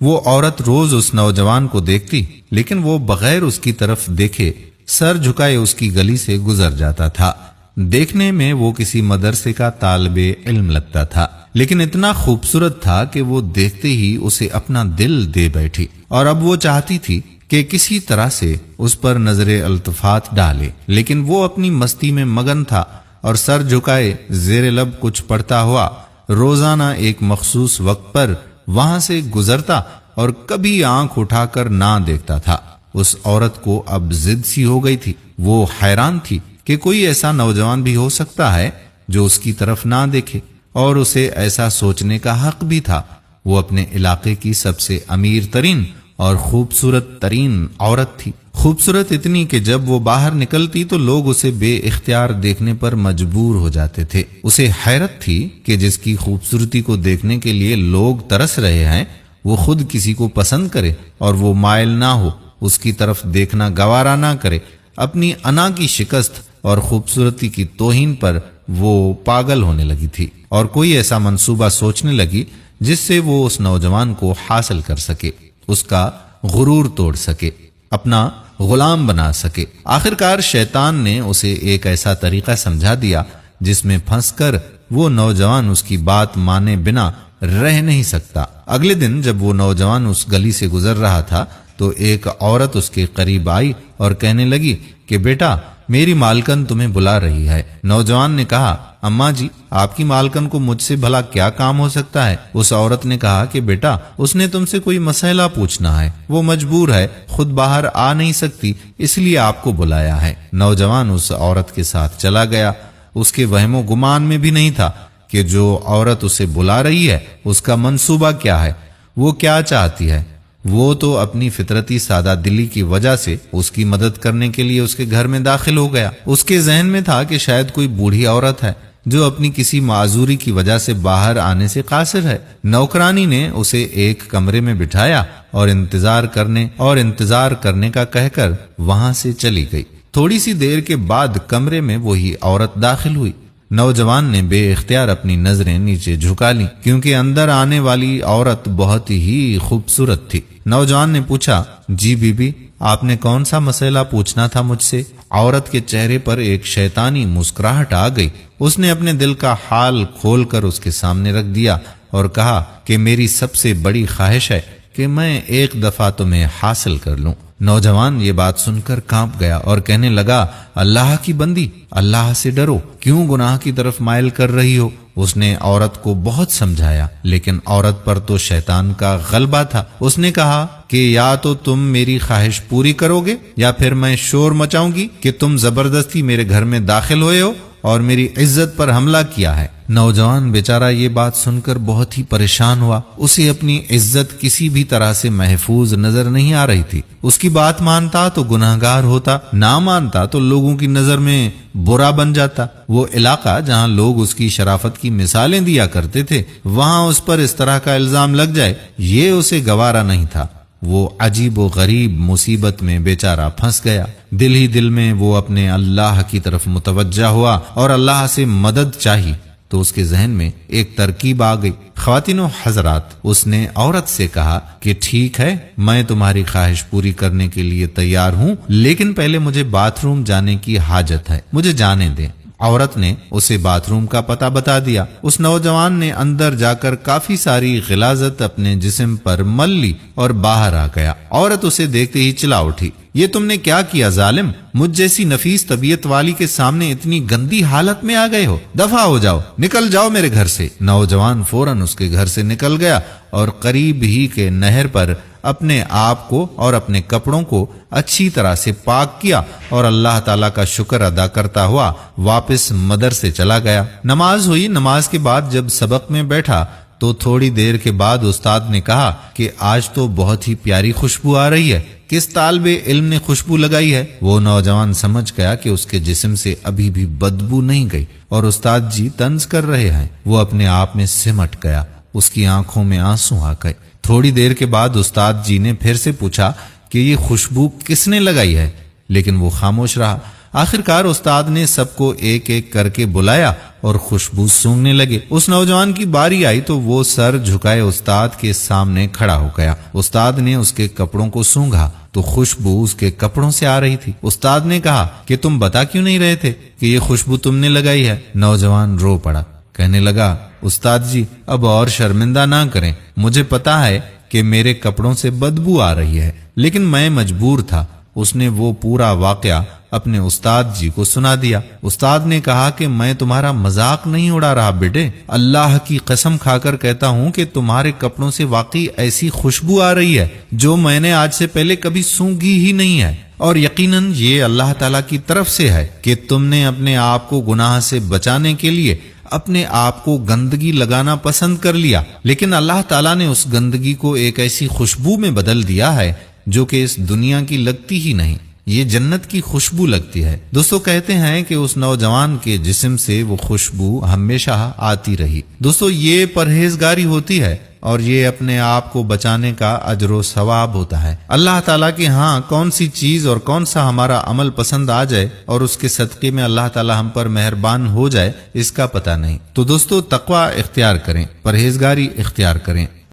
وہ عورت روز اس نوجوان کو دیکھتی، لیکن وہ بغیر اس کی طرف دیکھے سر جھکائے اس کی گلی سے گزر جاتا تھا۔ دیکھنے میں وہ کسی مدرسے کا طالب علم لگتا تھا، لیکن اتنا خوبصورت تھا کہ وہ دیکھتے ہی اسے اپنا دل دے بیٹھی، اور اب وہ چاہتی تھی کہ کسی طرح سے اس پر نظر التفات ڈالے، لیکن وہ اپنی مستی میں مگن تھا اور سر جھکائے زیر لب کچھ پڑھتا ہوا روزانہ ایک مخصوص وقت پر وہاں سے گزرتا اور کبھی آنکھ اٹھا کر نہ دیکھتا تھا۔ اس عورت کو اب ضد سی ہو گئی تھی۔ وہ حیران تھی کہ کوئی ایسا نوجوان بھی ہو سکتا ہے جو اس کی طرف نہ دیکھے، اور اسے ایسا سوچنے کا حق بھی تھا۔ وہ اپنے علاقے کی سب سے امیر ترین اور خوبصورت ترین عورت تھی، خوبصورت اتنی کہ جب وہ باہر نکلتی تو لوگ اسے بے اختیار دیکھنے پر مجبور ہو جاتے تھے۔ اسے حیرت تھی کہ جس کی خوبصورتی کو دیکھنے کے لیے لوگ ترس رہے ہیں وہ خود کسی کو پسند کرے اور وہ مائل نہ ہو، اس کی طرف دیکھنا گوارا نہ کرے۔ اپنی انا کی شکست اور خوبصورتی کی توہین پر وہ پاگل ہونے لگی تھی، اور کوئی ایسا منصوبہ سوچنے لگی جس سے وہ اس نوجوان کو حاصل کر سکے، اس کا غرور توڑ سکے، اپنا غلام بنا سکے۔ آخرکار شیطان نے اسے ایک ایسا طریقہ سمجھا دیا جس میں پھنس کر وہ نوجوان اس کی بات مانے بنا رہ نہیں سکتا۔ اگلے دن جب وہ نوجوان اس گلی سے گزر رہا تھا تو ایک عورت اس کے قریب آئی اور کہنے لگی کہ بیٹا، میری مالکن تمہیں بلا رہی ہے۔ نوجوان نے کہا، اماں جی، آپ کی مالکن کو مجھ سے بھلا کیا کام ہو سکتا ہے؟ اس عورت نے کہا کہ بیٹا، اس نے تم سے کوئی مسئلہ پوچھنا ہے، وہ مجبور ہے، خود باہر آ نہیں سکتی، اس لیے آپ کو بلایا ہے۔ نوجوان اس عورت کے ساتھ چلا گیا۔ اس کے وہم و گمان میں بھی نہیں تھا کہ جو عورت اسے بلا رہی ہے اس کا منصوبہ کیا ہے، وہ کیا چاہتی ہے۔ وہ تو اپنی فطرتی سادہ دلی کی وجہ سے اس کی مدد کرنے کے لیے اس کے گھر میں داخل ہو گیا۔ اس کے ذہن میں تھا کہ شاید کوئی بوڑھی عورت ہے جو اپنی کسی معذوری کی وجہ سے باہر آنے سے قاصر ہے۔ نوکرانی نے اسے ایک کمرے میں بٹھایا اور انتظار کرنے کا کہہ کر وہاں سے چلی گئی۔ تھوڑی سی دیر کے بعد کمرے میں وہی عورت داخل ہوئی۔ نوجوان نے بے اختیار اپنی نظریں نیچے جھکا لیں کیونکہ اندر آنے والی عورت بہت ہی خوبصورت تھی۔ نوجوان نے پوچھا، جی بی بی، آپ نے کون سا مسئلہ پوچھنا تھا مجھ سے؟ عورت کے چہرے پر ایک شیطانی مسکراہٹ آ گئی۔ اس نے اپنے دل کا حال کھول کر اس کے سامنے رکھ دیا اور کہا کہ میری سب سے بڑی خواہش ہے کہ میں ایک دفعہ تمہیں حاصل کر لوں۔ نوجوان یہ بات سن کر کانپ گیا اور کہنے لگا، اللہ کی بندی، اللہ سے ڈرو، کیوں گناہ کی طرف مائل کر رہی ہو؟ اس نے عورت کو بہت سمجھایا، لیکن عورت پر تو شیطان کا غلبہ تھا۔ اس نے کہا کہ یا تو تم میری خواہش پوری کرو گے یا پھر میں شور مچاؤں گی کہ تم زبردستی میرے گھر میں داخل ہوئے ہو اور میری عزت پر حملہ کیا ہے۔ نوجوان بیچارہ یہ بات سن کر بہت ہی پریشان ہوا۔ اسے اپنی عزت کسی بھی طرح سے محفوظ نظر نہیں آ رہی تھی۔ اس کی بات مانتا تو گناہگار ہوتا، نہ مانتا تو لوگوں کی نظر میں برا بن جاتا۔ وہ علاقہ جہاں لوگ اس کی شرافت کی مثالیں دیا کرتے تھے، وہاں اس پر اس طرح کا الزام لگ جائے، یہ اسے گوارا نہیں تھا۔ وہ عجیب و غریب مصیبت میں بیچارہ پھنس گیا۔ دل ہی دل میں وہ اپنے اللہ کی طرف متوجہ ہوا اور اللہ سے مدد چاہی تو اس کے ذہن میں ایک ترکیب آ گئی۔ خواتین و حضرات، اس نے عورت سے کہا کہ ٹھیک ہے، میں تمہاری خواہش پوری کرنے کے لیے تیار ہوں، لیکن پہلے مجھے باتھ روم جانے کی حاجت ہے، مجھے جانے دیں۔ عورت نے اسے باتھ روم کا پتہ بتا دیا۔ اس نوجوان نے اندر جا کر کافی ساری غلاظت اپنے جسم پر مل لی اور باہر آ گیا۔ عورت اسے دیکھتے ہی چلا اٹھی، یہ تم نے کیا کیا ظالم؟ مجھ جیسی نفیس طبیعت والی کے سامنے اتنی گندی حالت میں آ گئے ہو، دفع ہو جاؤ، نکل جاؤ میرے گھر سے۔ نوجوان فوراً اس کے گھر سے نکل گیا اور قریب ہی کے نہر پر اپنے آپ کو اور اپنے کپڑوں کو اچھی طرح سے پاک کیا اور اللہ تعالیٰ کا شکر ادا کرتا ہوا واپس مدرسے چلا گیا۔ نماز ہوئی۔ نماز کے بعد جب سبق میں بیٹھا تو تھوڑی دیر کے بعد استاد نے کہا کہ آج تو بہت ہی پیاری خوشبو آ رہی ہے، کس طالب علم نے خوشبو لگائی ہے؟ وہ نوجوان سمجھ گیا کہ اس کے جسم سے ابھی بھی بدبو نہیں گئی اور استاد جی طنز کر رہے ہیں۔ وہ اپنے آپ میں سمٹ گیا، اس کی آنکھوں میں آنسو آ گئے۔ تھوڑی دیر کے بعد استاد جی نے پھر سے پوچھا کہ یہ خوشبو کس نے لگائی ہے، لیکن وہ خاموش رہا۔ آخرکار استاد نے سب کو ایک ایک کر کے بلایا اور خوشبو سونگنے لگے۔ اس نوجوان کی باری آئی تو وہ سر جھکائے استاد کے سامنے کھڑا ہو گیا۔ استاد نے اس کے کپڑوں کو سونگھا تو خوشبو اس کے کپڑوں سے آ رہی تھی۔ استاد نے کہا کہ تم بتا کیوں نہیں رہے تھے کہ یہ خوشبو تم نے لگائی ہے؟ نوجوان رو پڑا، کہنے لگا استاد جی اب اور شرمندہ نہ کریں، مجھے پتا ہے کہ میرے کپڑوں سے بدبو آ رہی ہے لیکن میں مجبور تھا۔ اس نے وہ پورا واقعہ اپنے استاد جی کو سنا دیا۔ استاد نے کہا کہ میں تمہارا مذاق نہیں اڑا رہا بیٹے، اللہ کی قسم کھا کر کہتا ہوں کہ تمہارے کپڑوں سے واقعی ایسی خوشبو آ رہی ہے جو میں نے آج سے پہلے کبھی سونگھی ہی نہیں ہے، اور یقیناً یہ اللہ تعالیٰ کی طرف سے ہے کہ تم نے اپنے آپ کو گناہ سے بچانے کے لیے اپنے آپ کو گندگی لگانا پسند کر لیا، لیکن اللہ تعالیٰ نے اس گندگی کو ایک ایسی خوشبو میں بدل دیا ہے جو کہ اس دنیا کی لگتی ہی نہیں، یہ جنت کی خوشبو لگتی ہے۔ دوستو کہتے ہیں کہ اس نوجوان کے جسم سے وہ خوشبو ہمیشہ آتی رہی۔ دوستو یہ پرہیزگاری ہوتی ہے اور یہ اپنے آپ کو بچانے کا اجر و ثواب ہوتا ہے۔ اللہ تعالیٰ کے ہاں کون سی چیز اور کون سا ہمارا عمل پسند آ جائے اور اس کے صدقے میں اللہ تعالیٰ ہم پر مہربان ہو جائے، اس کا پتہ نہیں۔ تو دوستو تقوی اختیار کریں، پرہیزگاری اختیار کریں۔